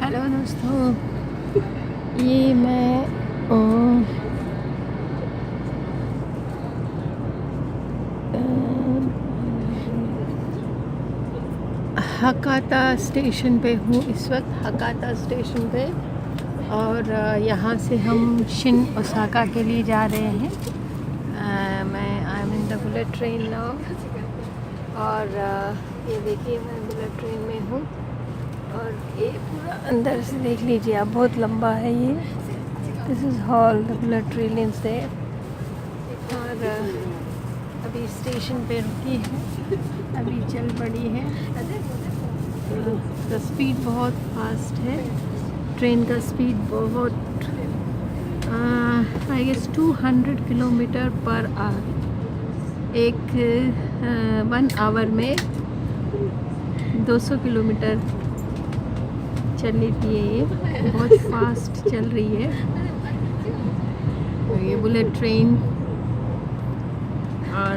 Hello दोस्तों, ये मैं हकाता स्टेशन पे हूँ इस वक्त। हकाता स्टेशन पे और यहाँ से हम शिन ओसाका के लिए जा रहे हैं। मैं I am in the bullet train now और ये देखिए मैं बुलेट ट्रेन में हूँ और ये पूरा अंदर से देख लीजिए आप, बहुत लंबा है ये। This is hall the bullet train से। और अभी स्टेशन पे रुकी है, अभी चल पड़ी है। द स्पीड बहुत फास्ट है, ट्रेन का स्पीड बहुत I guess 200 kilometre per hour. एक 1 आवर में 200 किलोमीटर चल लेती है ये, बहुत फास्ट चल रही है। और ये बुलेट ट्रेन और